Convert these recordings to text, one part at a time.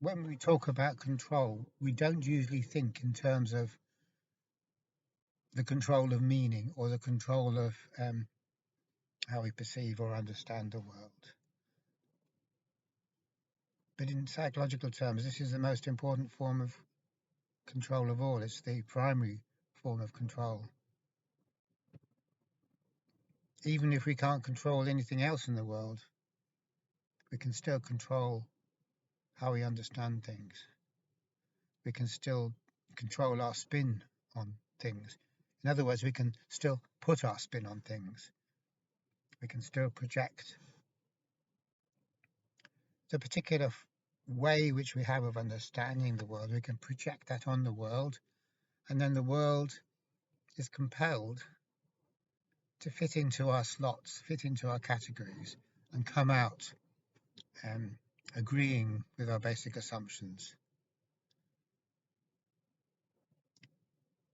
when we talk about control, we don't usually think in terms of the control of meaning or the control of how we perceive or understand the world. But in psychological terms, this is the most important form of control of all. It's the primary form of control. Even if we can't control anything else in the world, we can still control how we understand things. We can still control our spin on things. In other words, we can still put our spin on things. We can still project the particular way which we have of understanding the world. We can project that on the world, and then the world is compelled to fit into our slots, fit into our categories, and come out agreeing with our basic assumptions.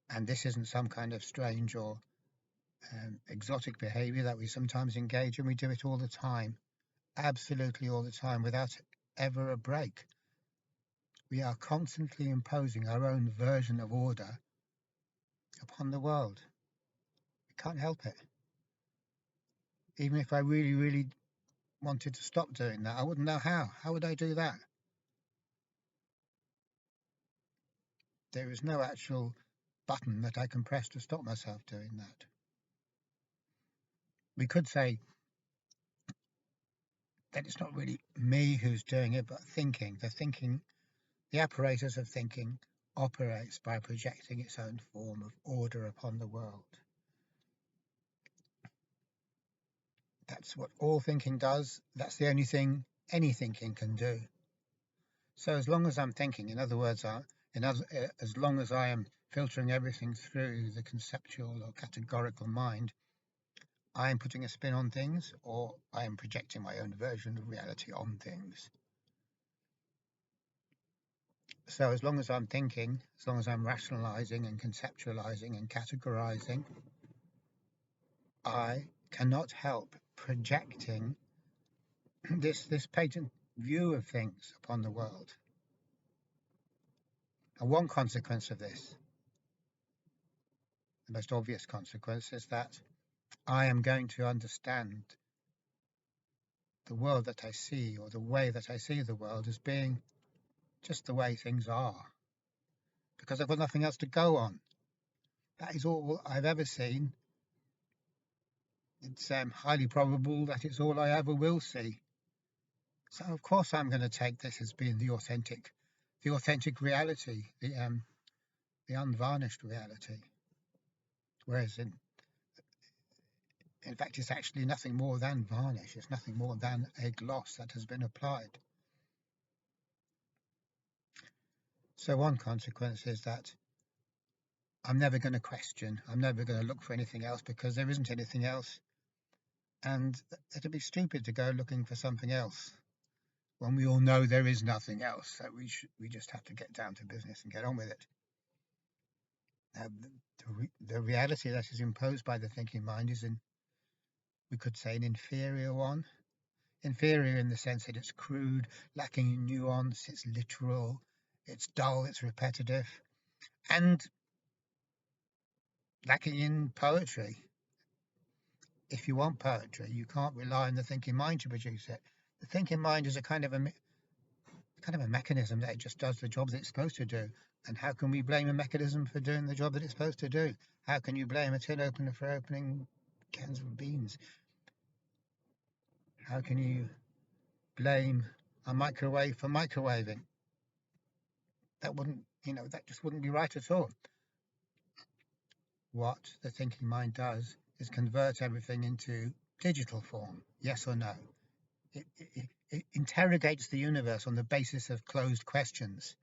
And this isn't some kind of strange or exotic behavior that we sometimes engage in. We do it all the time, absolutely all the time, without ever a break. We are constantly imposing our own version of order upon the world. We can't help it. Even if I really, really wanted to stop doing that, I wouldn't know how. How would I do that? There is no actual button that I can press to stop myself doing that. We could say that it's not really me who's doing it, but thinking. The apparatus of thinking operates by projecting its own form of order upon the world. That's what all thinking does. That's the only thing any thinking can do. So as long as I'm thinking, in other words, as long as I am filtering everything through the conceptual or categorical mind, I am putting a spin on things, or I am projecting my own version of reality on things. So as long as I'm thinking, as long as I'm rationalizing and conceptualizing and categorizing, I cannot help projecting this patent view of things upon the world. And one consequence of this, the most obvious consequence, is that I am going to understand the world that I see, or the way that I see the world, as being just the way things are, because I've got nothing else to go on. That is all I've ever seen. It's highly probable that it's all I ever will see. So of course I'm going to take this as being the authentic reality, the unvarnished reality. Whereas in fact, it's actually nothing more than varnish. It's nothing more than a gloss that has been applied. So one consequence is that I'm never going to question. I'm never going to look for anything else, because there isn't anything else. And it'd be stupid to go looking for something else when we all know there is nothing else. So we just have to get down to business and get on with it. The reality that is imposed by the thinking mind is, we could say, an inferior one. Inferior in the sense that it's crude, lacking in nuance, it's literal, it's dull, it's repetitive, and lacking in poetry. If you want poetry, you can't rely on the thinking mind to produce it. The thinking mind is a kind of a mechanism that just does the job that it's supposed to do. And how can we blame a mechanism for doing the job that it's supposed to do? How can you blame a tin opener for opening cans of beans? How can you blame a microwave for microwaving? That just wouldn't be right at all. What the thinking mind does is convert everything into digital form, yes or no. It interrogates the universe on the basis of closed questions.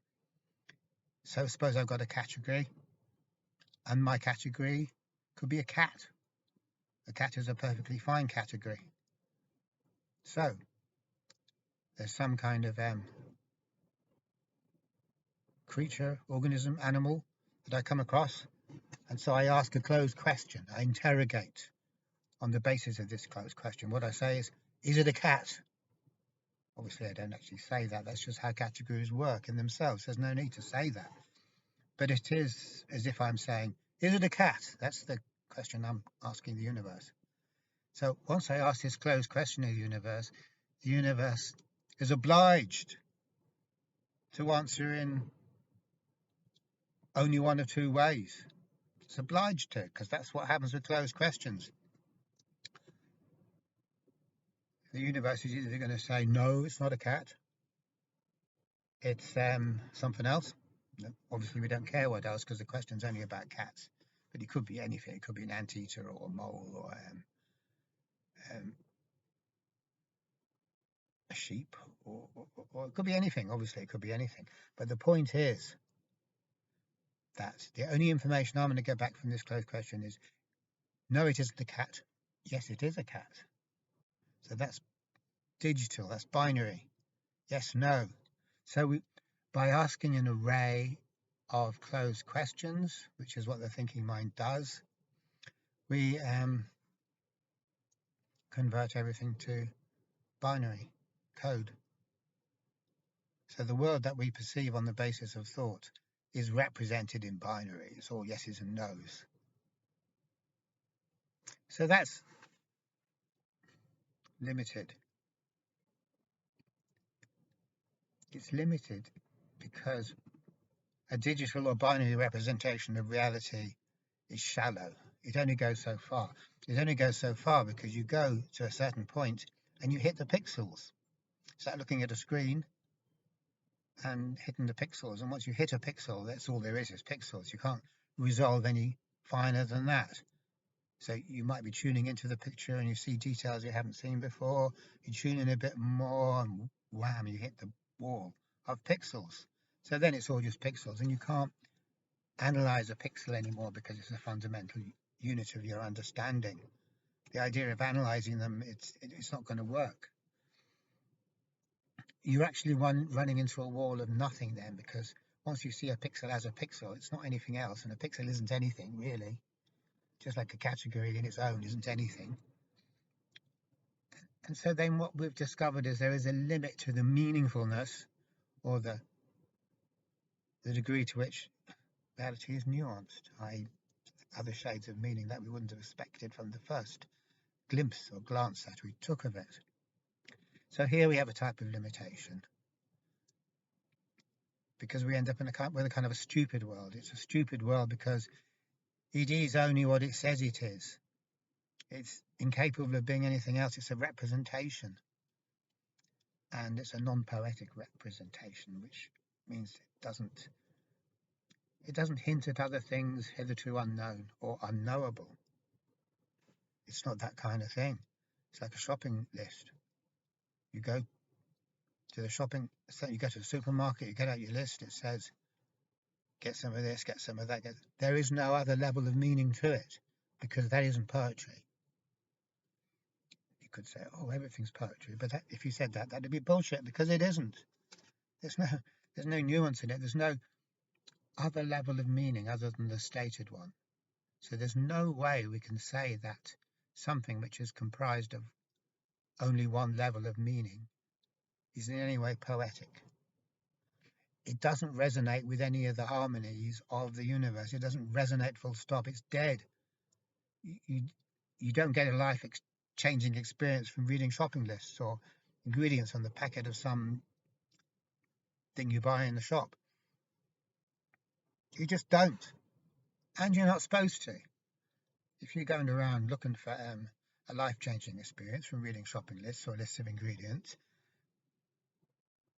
So suppose I've got a category, and my category could be a cat. A cat is a perfectly fine category. So there's some kind of creature, organism, animal that I come across, and so I ask a closed question. I interrogate on the basis of this closed question. What I say is it a cat? Obviously, I don't actually say that. That's just how categories work in themselves. There's no need to say that. But it is as if I'm saying, is it a cat? That's the question I'm asking the universe. So once I ask this closed question of the universe is obliged to answer in only one of two ways. It's obliged to, because that's what happens with closed questions. The universe is either going to say, no, it's not a cat, it's something else. Obviously, we don't care what else because the question's only about cats. But it could be anything. It could be an anteater or a mole or um, a sheep, or it could be anything. Obviously, it could be anything. But the point is that the only information I'm going to get back from this closed question is, no, it isn't a cat. Yes, it is a cat. So that's digital. That's binary. Yes, no. So by asking an array of closed questions, which is what the thinking mind does, we convert everything to binary code. So the world that we perceive on the basis of thought is represented in binary. It's all yeses and nos. So that's limited. It's limited because a digital or binary representation of reality is shallow. It only goes so far. It only goes so far because you go to a certain point and you hit the pixels. It's like looking at a screen and hitting the pixels. And once you hit a pixel, that's all there is pixels. You can't resolve any finer than that. So you might be tuning into the picture and you see details you haven't seen before. You tune in a bit more and wham, you hit the wall of pixels. So then it's all just pixels and you can't analyze a pixel anymore because it's a fundamental unit of your understanding. The idea of analyzing them, it's not going to work. You're actually running into a wall of nothing then, because once you see a pixel as a pixel, it's not anything else, and a pixel isn't anything really, just like a category in its own isn't anything. And so then what we've discovered is there is a limit to the meaningfulness, or the degree to which reality is nuanced, i.e. other shades of meaning that we wouldn't have expected from the first glimpse or glance that we took of it. So here we have a type of limitation, because we end up with a kind of a stupid world. It's a stupid world because it is only what it says it is. It's incapable of being anything else. It's a representation, and it's a non-poetic representation, which means it doesn't hint at other things hitherto unknown or unknowable. It's not that kind of thing. It's like a shopping list. You go to the supermarket, you get out your list, it says, get some of this, get some of that. There is no other level of meaning to it, because that isn't poetry. You could say, oh, everything's poetry, but if you said that, that'd be bullshit, because it isn't. There's no nuance in it. There's no other level of meaning other than the stated one. So there's no way we can say that something which is comprised of only one level of meaning is in any way poetic. It doesn't resonate with any of the harmonies of the universe. It doesn't resonate full stop. It's dead. You don't get a life-changing experience from reading shopping lists or ingredients on the packet of some thing you buy in the shop. You just don't. And you're not supposed to. If you're going around looking for a life-changing experience from reading shopping lists or lists of ingredients,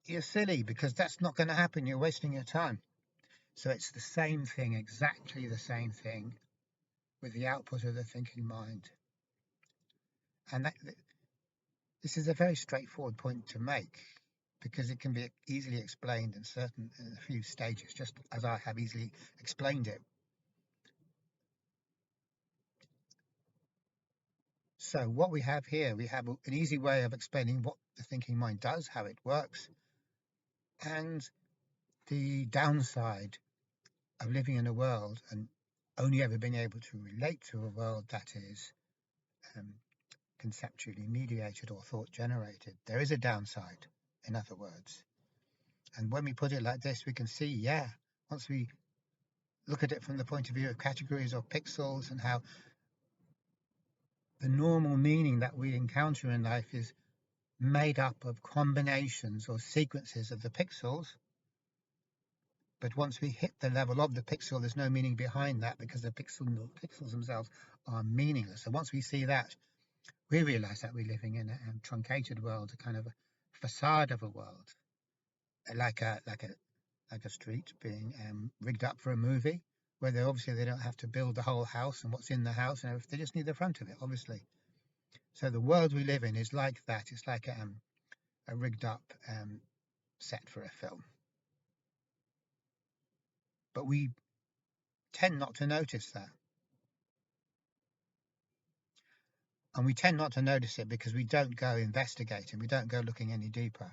you're silly, because that's not going to happen. You're wasting your time. So it's the same thing, exactly the same thing, with the output of the thinking mind. And this is a very straightforward point to make, because it can be easily explained in a few stages, just as I have easily explained it. So what we have here, we have an easy way of explaining what the thinking mind does, how it works, and the downside of living in a world and only ever being able to relate to a world that is conceptually mediated or thought generated. There is a downside. in other words. And when we put it like this, we can see, yeah, once we look at it from the point of view of categories or pixels and how the normal meaning that we encounter in life is made up of combinations or sequences of the pixels. But once we hit the level of the pixel, there's no meaning behind that because the pixels themselves are meaningless. So once we see that, we realize that we're living in a truncated world, a kind of a facade of a world, like a street being rigged up for a movie, where they don't have to build the whole house and what's in the house, and they just need the front of it, obviously. So the world we live in is like that. It's like a rigged up set for a film. But we tend not to notice that. And we tend not to notice it because we don't go investigating, we don't go looking any deeper.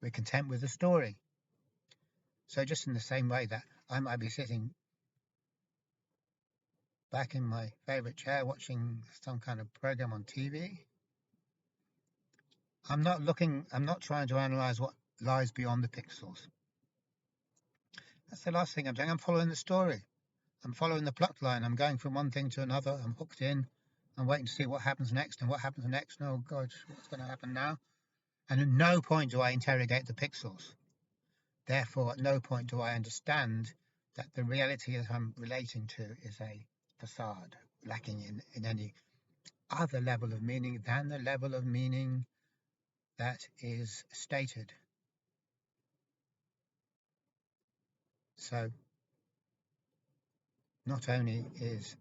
We're content with the story. So just in the same way that I might be sitting back in my favorite chair watching some kind of program on TV, I'm not trying to analyze what lies beyond the pixels. That's the last thing I'm doing. I'm following the story. I'm following the plot line. I'm going from one thing to another. I'm hooked in. I'm waiting to see what happens next and what happens next. Oh God, what's going to happen now? And at no point do I interrogate the pixels. Therefore, at no point do I understand that the reality that I'm relating to is a facade, lacking in any other level of meaning than the level of meaning that is stated. So, not only is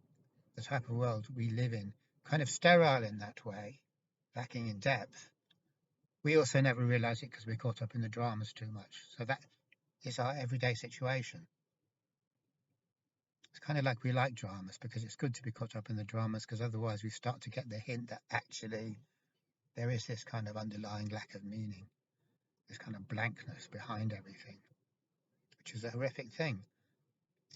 the type of world we live in kind of sterile in that way, lacking in depth, we also never realize it because we're caught up in the dramas too much. So that is our everyday situation. It's kind of like we like dramas because it's good to be caught up in the dramas, because otherwise we start to get the hint that actually there is this kind of underlying lack of meaning, this kind of blankness behind everything, which is a horrific thing.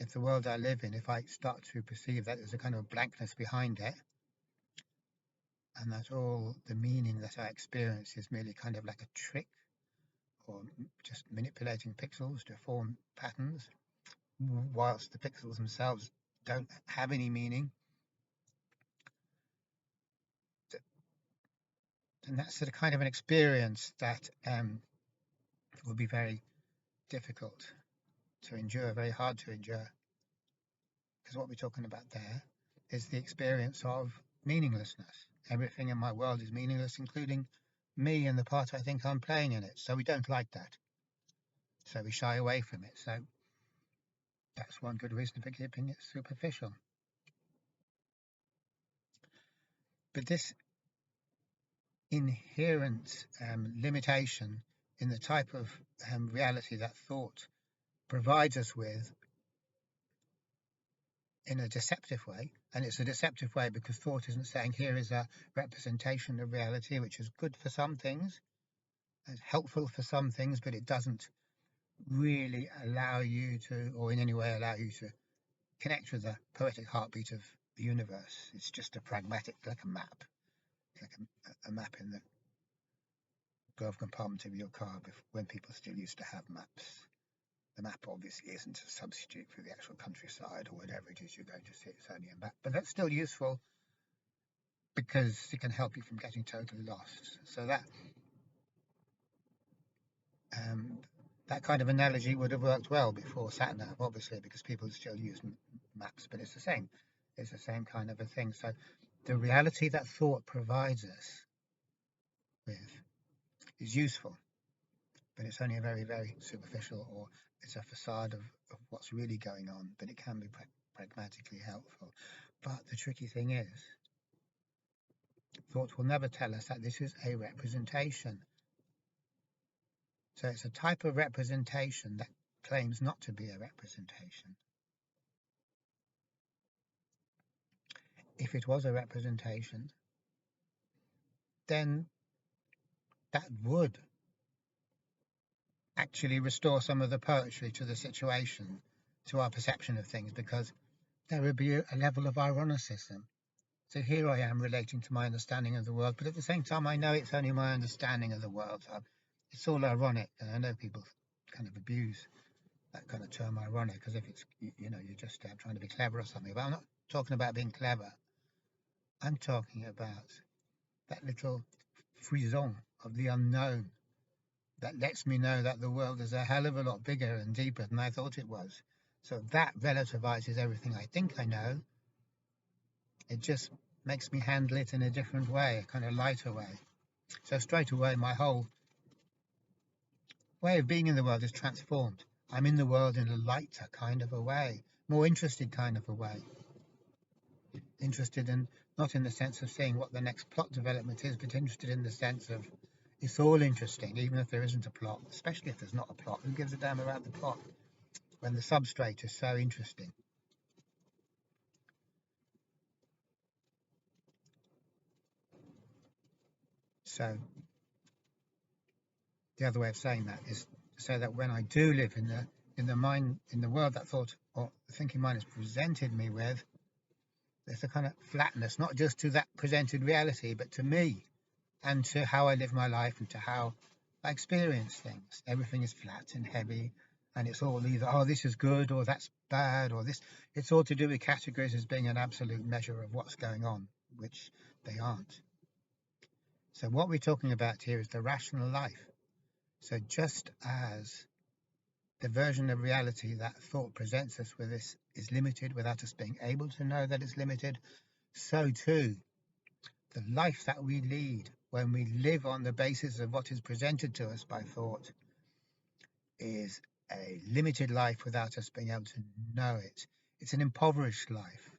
If the world I live in, if I start to perceive that there's a kind of blankness behind it, and that all the meaning that I experience is merely kind of like a trick or just manipulating pixels to form patterns, whilst the pixels themselves don't have any meaning, then that's the kind of an experience that will be very difficult to endure, very hard to endure. Because what we're talking about there is the experience of meaninglessness. Everything in my world is meaningless, including me and the part I think I'm playing in it. So we don't like that. So we shy away from it. So that's one good reason for keeping it superficial. But this inherent limitation in the type of reality that thought provides us with in a deceptive way, and it's a deceptive way because thought isn't saying here is a representation of reality which is good for some things, it's helpful for some things, but it doesn't really allow you to, or in any way allow you to connect with the poetic heartbeat of the universe. It's just a pragmatic, like a map, like a map in the glove compartment of your car when people still used to have maps. The map obviously isn't a substitute for the actual countryside or whatever it is you're going to see. It's only a map, but that's still useful because it can help you from getting totally lost. So that kind of analogy would have worked well before sat-nav, obviously, because people still use maps, but it's the same. It's the same kind of a thing. So the reality that thought provides us with is useful, but it's only a very, very superficial, or it's a facade of what's really going on, but it can be pragmatically helpful. But the tricky thing is, thought will never tell us that this is a representation. So it's a type of representation that claims not to be a representation. If it was a representation, then that would actually restore some of the poetry to the situation, to our perception of things, because there would be a level of ironicism. So here I am relating to my understanding of the world, but at the same time I know it's only my understanding of the world. So It's all ironic, and I know people kind of abuse that kind of term ironic as if it's, you're just trying to be clever or something. But I'm not talking about being clever. I'm talking about that little frisson of the unknown that lets me know that the world is a hell of a lot bigger and deeper than I thought it was. So that relativizes everything I think I know. It just makes me handle it in a different way, a kind of lighter way. So straight away, my whole way of being in the world is transformed. I'm in the world in a lighter kind of a way, more interested kind of a way. Interested in, not in the sense of seeing what the next plot development is, but interested in the sense of it's all interesting, even if there isn't a plot, especially if there's not a plot. Who gives a damn about the plot when the substrate is so interesting? So the other way of saying that is to say that when I do live in the mind, in the world that thought or the thinking mind has presented me with, there's a kind of flatness, not just to that presented reality, but to me and to how I live my life and to how I experience things. Everything is flat and heavy, and it's all either, oh, this is good or that's bad or this. It's all to do with categories as being an absolute measure of what's going on, which they aren't. So what we're talking about here is the rational life. So just as the version of reality that thought presents us with this is limited without us being able to know that it's limited, so too the life that we lead when we live on the basis of what is presented to us by thought is a limited life without us being able to know it. It's an impoverished life.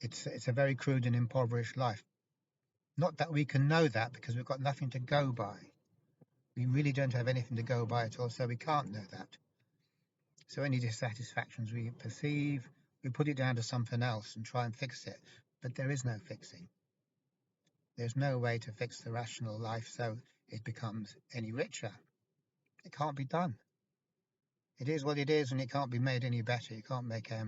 It's a very crude and impoverished life. Not that we can know that because we've got nothing to go by. We really don't have anything to go by at all, so we can't know that. So any dissatisfactions we perceive, we put it down to something else and try and fix it. But there is no fixing. There's no way to fix the rational life so it becomes any richer. It can't be done. It is what it is, and it can't be made any better. You can't make a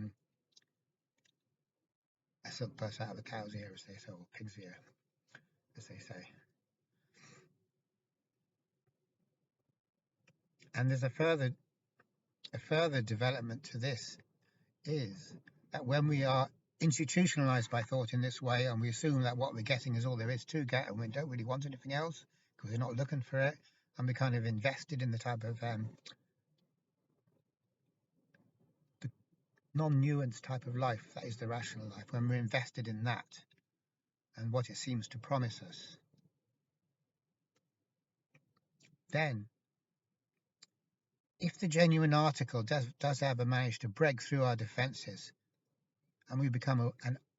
silk purse out of a cow's ear, as they say, or pig's ear, as they say. And there's a further development to this is that when we are institutionalized by thought in this way, and we assume that what we're getting is all there is to get, and we don't really want anything else because we're not looking for it, and we're kind of invested in the type of the non-nuanced type of life that is the rational life. When we're invested in that and what it seems to promise us, then if the genuine article does ever manage to break through our defenses and we become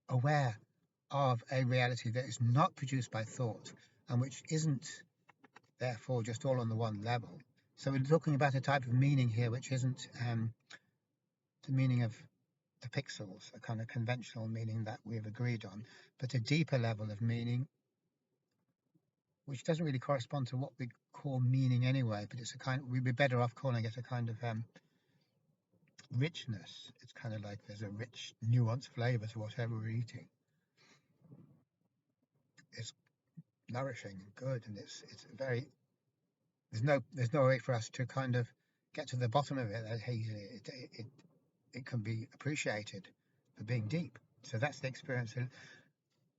aware of a reality that is not produced by thought and which isn't therefore just all on the one level. So we're talking about a type of meaning here which isn't the meaning of the pixels, a kind of conventional meaning that we've agreed on, but a deeper level of meaning which doesn't really correspond to what we call meaning anyway, but it's a kind, we'd be better off calling it a kind of richness. It's kind of like there's a rich, nuanced flavor to whatever we're eating. It's nourishing and good, and it's very. There's no way for us to kind of get to the bottom of it that easily. It can be appreciated for being deep. So that's the experience of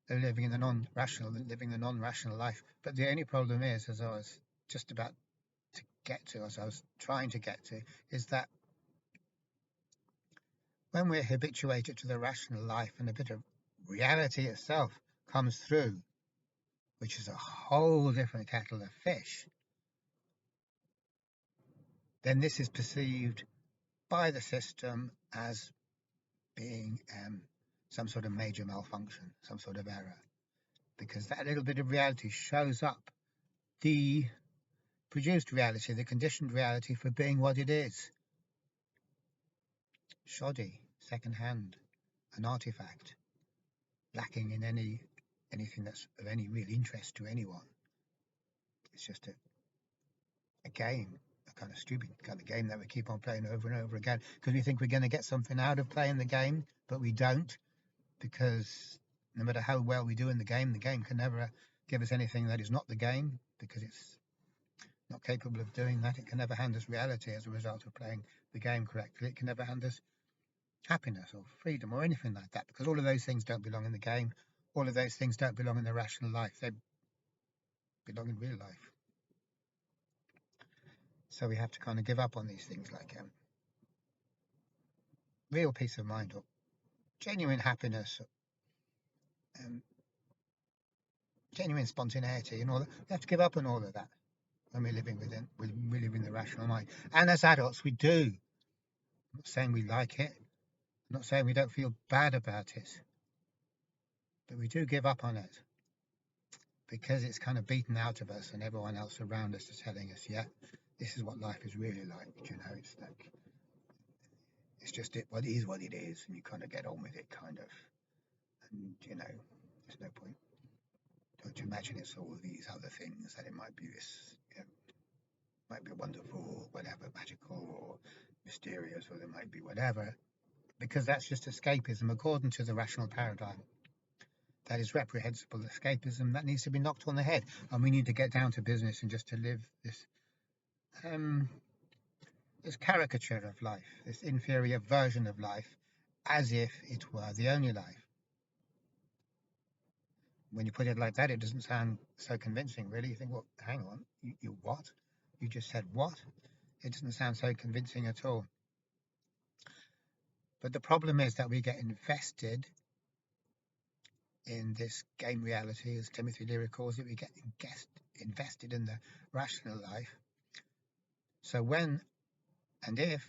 living in the living the non-rational life. But the only problem is, as I was just about to get to, as I was trying to get to, is that when we're habituated to the rational life and a bit of reality itself comes through, which is a whole different kettle of fish, then this is perceived by the system as being some sort of major malfunction, some sort of error, because that little bit of reality shows up the produced reality, the conditioned reality for being what it is. Shoddy, second-hand, an artifact, lacking in anything that's of any real interest to anyone. It's just a game, a kind of stupid kind of game that we keep on playing over and over again because we think we're going to get something out of playing the game, but we don't, because no matter how well we do in the game can never give us anything that is not the game, because it's not capable of doing that. It can never hand us reality as a result of playing the game correctly. It can never hand us happiness or freedom or anything like that, because all of those things don't belong in the game. All of those things don't belong in the rational life. They belong in real life. So we have to kind of give up on these things like real peace of mind or genuine happiness, um, genuine spontaneity, and all that. We have to give up on all of that when we're living we live in the rational mind. And as adults, we do. I'm not saying we like it. I'm not saying we don't feel bad about it, but we do give up on it because it's kind of beaten out of us, and everyone else around us is telling us, yeah, this is what life is really like. You know, it's like it's just what it is, and you kind of get on with it, kind of. And you know, there's no point. Don't you imagine it's all these other things, that it might be this, you know, might be wonderful or whatever, magical or mysterious, or there might be whatever, because that's just escapism according to the rational paradigm. That is reprehensible escapism that needs to be knocked on the head, and we need to get down to business and just to live this caricature of life, this inferior version of life, as if it were the only life. When you put it like that, it doesn't sound so convincing, really. You think, well, hang on, you what? You just said what? It doesn't sound so convincing at all. But the problem is that we get invested in this game reality, as Timothy Leary calls it. We get invested in the rational life. So when and if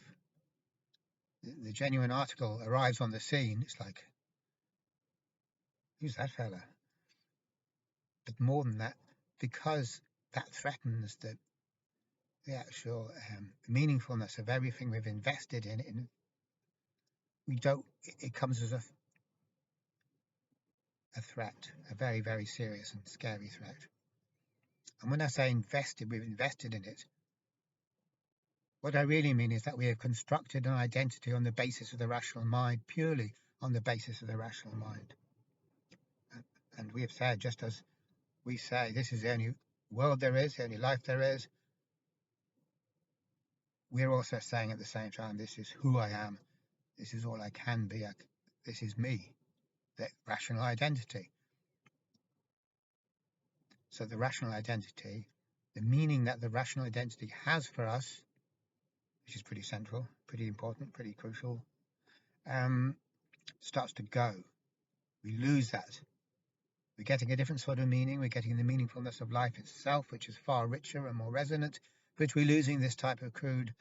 the genuine article arrives on the scene, it's like, who's that fella? But more than that, because that threatens the actual meaningfulness of everything we've invested in, we don't. It comes as a threat, a very, very serious and scary threat. And when I say invested, we've invested in it. What I really mean is that we have constructed an identity on the basis of the rational mind, purely on the basis of the rational mind. And we have said, just as we say, this is the only world there is, the only life there is, we're also saying at the same time, this is who I am, this is all I can be, this is me, the rational identity. So the rational identity, the meaning that the rational identity has for us, which is pretty central, pretty important, pretty crucial, starts to go. We lose that. We're getting a different sort of meaning. We're getting the meaningfulness of life itself, which is far richer and more resonant, but we're losing this type of crude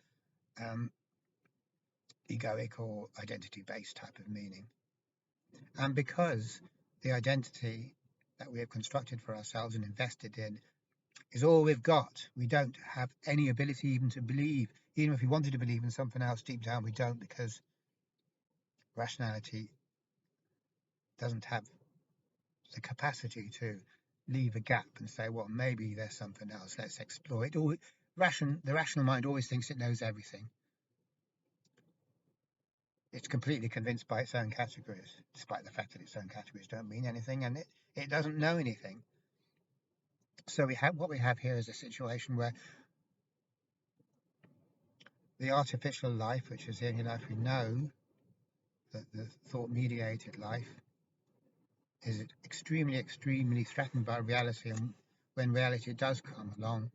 egoic or identity-based type of meaning. And because the identity that we have constructed for ourselves and invested in is all we've got, we don't have any ability even to believe. Even if we wanted to believe in something else, deep down we don't, because rationality doesn't have the capacity to leave a gap and say, well, maybe there's something else, let's explore it. The rational mind always thinks it knows everything. It's completely convinced by its own categories, despite the fact that its own categories don't mean anything, and it doesn't know anything. So what we have here is a situation where the artificial life, which is the only life we know, the thought-mediated life, is extremely, extremely threatened by reality. And when reality does come along,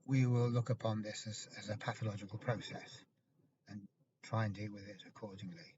we will look upon this as a pathological process and try and deal with it accordingly.